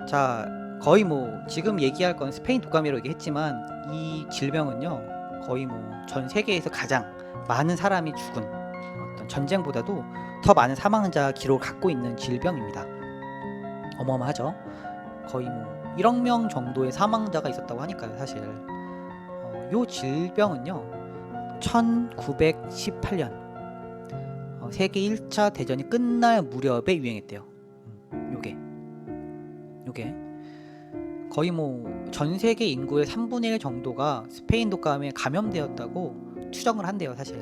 자, 거의 뭐 지금 얘기할 건 스페인 독감이라고 얘기했지만 이 질병은요 거의 뭐 전 세계에서 가장 많은 사람이 죽은 어떤 전쟁보다도 더 많은 사망자 기록을 갖고 있는 질병입니다. 어마어마하죠. 거의 뭐 1억 명 정도의 사망자가 있었다고 하니까요. 사실 요 질병은요 1918년 세계 1차 대전이 끝날 무렵에 유행했대요. 요게 거의 뭐 전 세계 인구의 3분의 1 정도가 스페인 독감에 감염되었다고 추정을 한대요. 사실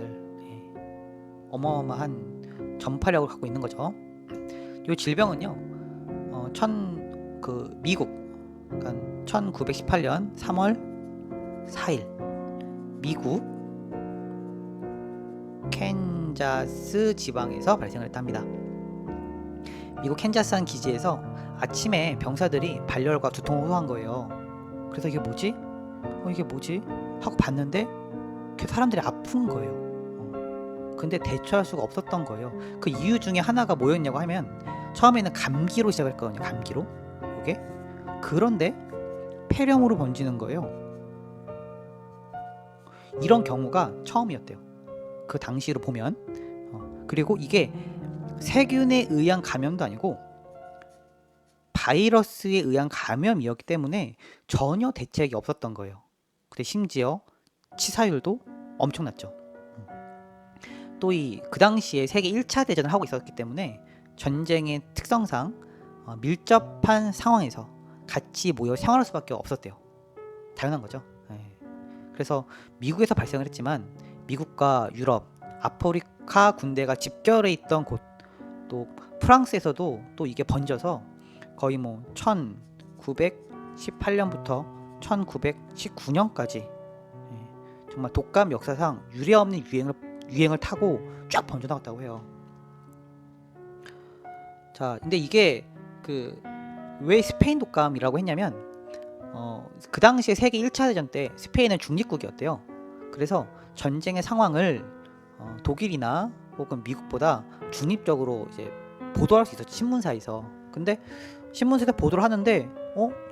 어마어마한 전파력을 갖고 있는 거죠. 이 질병은요 미국 그러니까 1918년 3월 4일 미국 캔자스 지방에서 발생을 했답니다. 미국 캔자스한 기지에서 아침에 병사들이 발열과 두통을 호소한 거예요. 그래서 이게 뭐지? 이게 뭐지? 하고 봤는데 사람들이 아픈 거예요. 근데 대처할 수가 없었던 거예요. 그 이유 중에 하나가 뭐였냐고 하면 처음에는 감기로 시작했거든요. 감기로. 이게 그런데 폐렴으로 번지는 거예요. 이런 경우가 처음이었대요. 그 당시로 보면. 그리고 이게 세균에 의한 감염도 아니고 바이러스에 의한 감염이었기 때문에 전혀 대책이 없었던 거예요. 근데 심지어 치사율도 엄청났죠. 또 그 당시에 세계 1차 대전을 하고 있었기 때문에 전쟁의 특성상 밀접한 상황에서 같이 모여 생활할 수밖에 없었대요. 당연한 거죠. 그래서 미국에서 발생을 했지만 미국과 유럽, 아프리카 군대가 집결해 있던 곳, 또 프랑스에서도 또 이게 번져서 거의 뭐 1918년부터 1919년까지 정말 독감 역사상 유례없는 유행을 타고 쫙 번져나갔다고 해요. 자, 근데 이게 왜 스페인 독감이라고 했냐면 그 당시에 세계 1차 대전 때 스페인은 중립국이었대요. 그래서 전쟁의 상황을 독일이나 혹은 미국보다 중립적으로 이제 보도할 수 있었죠. 신문사에서. 근데 신문사에서 보도를 하는데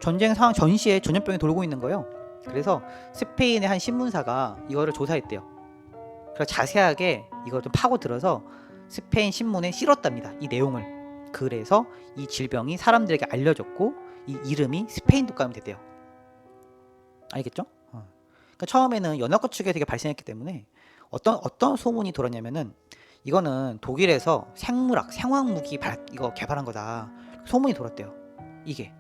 전쟁 상황 전시에 전염병이 돌고 있는 거예요. 그래서 스페인의 한 신문사가 이거를 조사했대요. 그래서 자세하게 이걸 좀 파고들어서 스페인 신문에 실었답니다. 이 내용을. 그래서 이 질병이 사람들에게 알려졌고 이 이름이 스페인 독감이 됐대요. 알겠죠? 그러니까 처음에는 연합국 측에서 이게 발생했기 때문에 어떤 소문이 돌았냐면은 이거는 독일에서 생화무기 이거 개발한 거다. 소문이 돌았대요. 이게.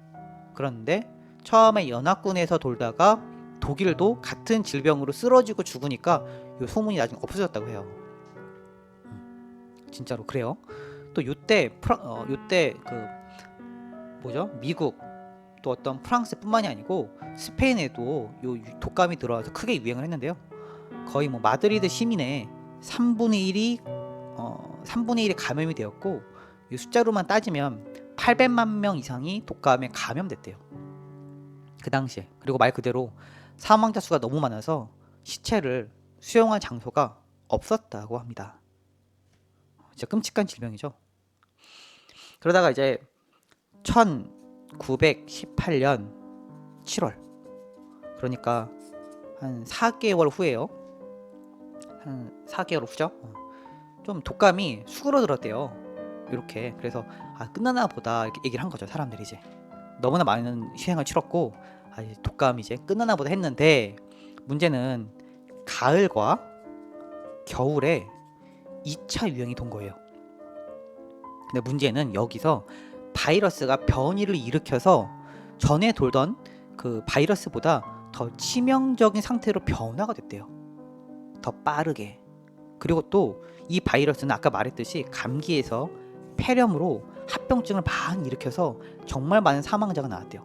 그런데 처음에 연합군에서 돌다가 독일도 같은 질병으로 쓰러지고 죽으니까 이 소문이 나중에 없어졌다고 해요. 진짜로 그래요. 또 요때 미국 또 어떤 프랑스뿐만이 아니고 스페인에도 요 독감이 들어와서 크게 유행을 했는데요. 거의 뭐 마드리드 시민의 3분의 1이 감염이 되었고 이 숫자로만 따지면 800만 명 이상이 독감에 감염됐대요. 그 당시에. 그리고 말 그대로 사망자 수가 너무 많아서 시체를 수용할 장소가 없었다고 합니다. 진짜 끔찍한 질병이죠. 그러다가 이제 1918년 7월 그러니까 한 4개월 후에요. 한 4개월 후죠. 좀 독감이 수그러들었대요. 이렇게. 그래서 끝나나 보다 이렇게 얘기를 한 거죠. 사람들이 이제 너무나 많은 희생을 치렀고 이제 독감이 이제 끝나나 보다 했는데 문제는 가을과 겨울에 2차 유행이 돈 거예요. 근데 문제는 여기서 바이러스가 변이를 일으켜서 전에 돌던 그 바이러스보다 더 치명적인 상태로 변화가 됐대요. 더 빠르게. 그리고 또 이 바이러스는 아까 말했듯이 감기에서 폐렴으로 합병증을 많이 일으켜서 정말 많은 사망자가 나왔대요.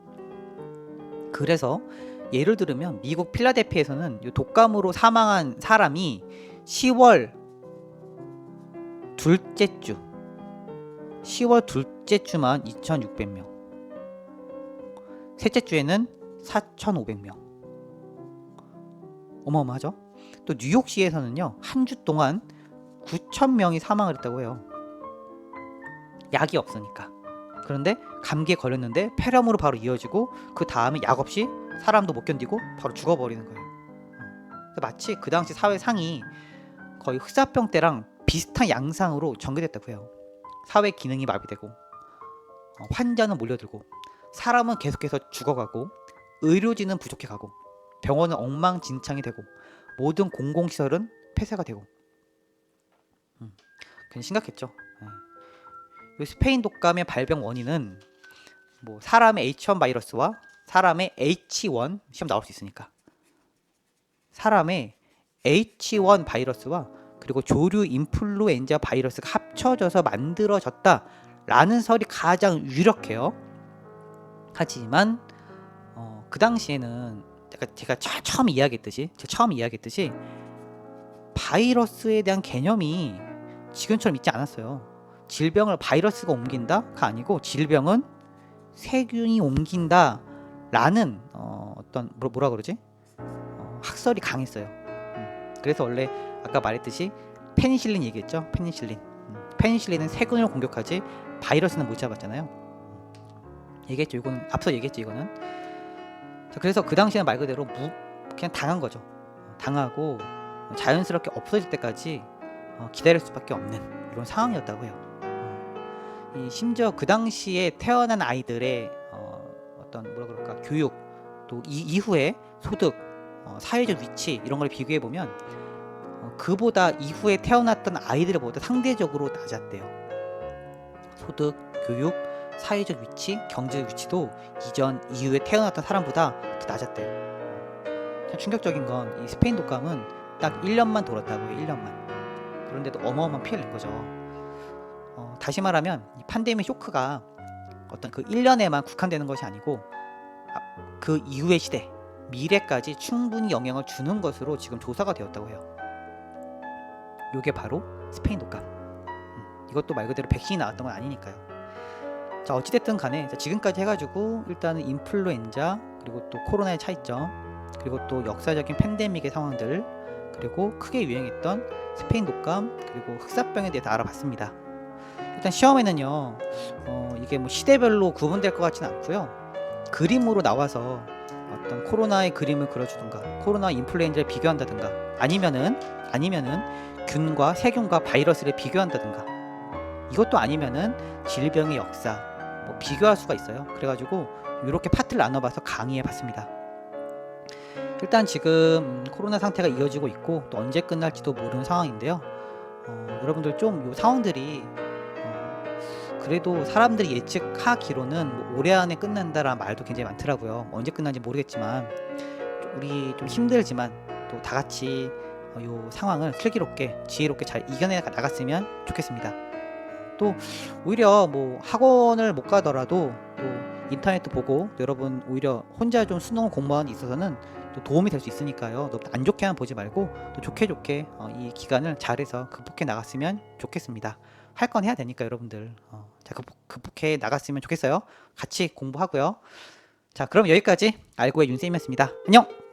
그래서 예를 들면 미국 필라델피아에서는 이 독감으로 사망한 사람이 10월 둘째 주만 2,600명, 셋째 주에는 4,500명. 어마어마하죠? 또 뉴욕시에서는요 한 주 동안 9,000명이 사망을 했다고 해요. 약이 없으니까. 그런데 감기에 걸렸는데 폐렴으로 바로 이어지고 그 다음에 약 없이 사람도 못 견디고 바로 죽어버리는 거예요. 마치 그 당시 사회 상이 거의 흑사병 때랑 비슷한 양상으로 전개됐다고 해요. 사회 기능이 마비되고 환자는 몰려들고 사람은 계속해서 죽어가고 의료진은 부족해가고 병원은 엉망진창이 되고 모든 공공시설은 폐쇄가 되고 굉장히 심각했죠. 이 스페인 독감의 발병 원인은 뭐 사람의 H1 바이러스와 사람의 H1 시험 나올 수 있으니까 사람의 H1 바이러스와 그리고 조류 인플루엔자 바이러스가 합쳐져서 만들어졌다라는 설이 가장 유력해요. 하지만 그 당시에는 제가 처음 이야기했듯이 바이러스에 대한 개념이 지금처럼 있지 않았어요. 질병을 바이러스가 옮긴다가 아니고 질병은 세균이 옮긴다라는 어떤 뭐라 그러지? 학설이 강했어요. 그래서 원래 아까 말했듯이 페니실린 얘기했죠. 페니실린은 세균을 공격하지 바이러스는 못 잡았잖아요. 얘기했죠. 이거는 앞서 얘기했죠. 이거는. 자, 그래서 그 당시에는 말 그대로 그냥 당한 거죠. 당하고 자연스럽게 없어질 때까지 기다릴 수밖에 없는 이런 상황이었다고 해요. 심지어 그 당시에 태어난 아이들의 어떤 뭐라 그럴까 교육 또 이후에 소득 사회적 위치 이런 걸 비교해 보면 그보다 이후에 태어났던 아이들보다 상대적으로 낮았대요. 소득, 교육, 사회적 위치, 경제적 위치도 이전 이후에 태어났던 사람보다 더 낮았대요. 참 충격적인 건 이 스페인 독감은 딱 1년만 돌았다고요. 1년만. 그런데도 어마어마한 피해를 낸 거죠. 다시 말하면 이 팬데믹 쇼크가 어떤 그 1년에만 국한되는 것이 아니고 그 이후의 시대, 미래까지 충분히 영향을 주는 것으로 지금 조사가 되었다고 해요. 이게 바로 스페인 독감. 이것도 말 그대로 백신이 나왔던 건 아니니까요. 자, 어찌됐든 간에 지금까지 해가지고 일단은 인플루엔자 그리고 또 코로나의 차이점 그리고 또 역사적인 팬데믹의 상황들 그리고 크게 유행했던 스페인 독감 그리고 흑사병에 대해서 알아봤습니다. 일단 시험에는요 이게 뭐 시대별로 구분될 것 같지는 않고요. 그림으로 나와서 어떤 코로나의 그림을 그려주든가 코로나 인플루엔자를 비교한다든가 아니면은 균과 세균과 바이러스를 비교한다든가 이것도 아니면은 질병의 역사 뭐 비교할 수가 있어요. 그래가지고 이렇게 파트를 나눠봐서 강의해봤습니다. 일단 지금 코로나 상태가 이어지고 있고 또 언제 끝날지도 모르는 상황인데요. 여러분들 좀 이 상황들이 그래도 사람들이 예측하기로는 뭐 올해 안에 끝난다라는 말도 굉장히 많더라고요. 언제 끝날지 모르겠지만 우리 좀 힘들지만 또 다 같이 이 상황을 슬기롭게 지혜롭게 잘 이겨내 나갔으면 좋겠습니다. 또 오히려 뭐 학원을 못 가더라도 또 인터넷도 보고 여러분 오히려 혼자 좀 수능 공부하는 데 있어서는 또 도움이 될 수 있으니까요. 너무 안 좋게만 보지 말고 또 좋게 이 기간을 잘해서 극복해 나갔으면 좋겠습니다. 할 건 해야 되니까 여러분들 자 극복해 나갔으면 좋겠어요. 같이 공부하고요. 자 그럼 여기까지 알고의 윤쌤이었습니다. 안녕.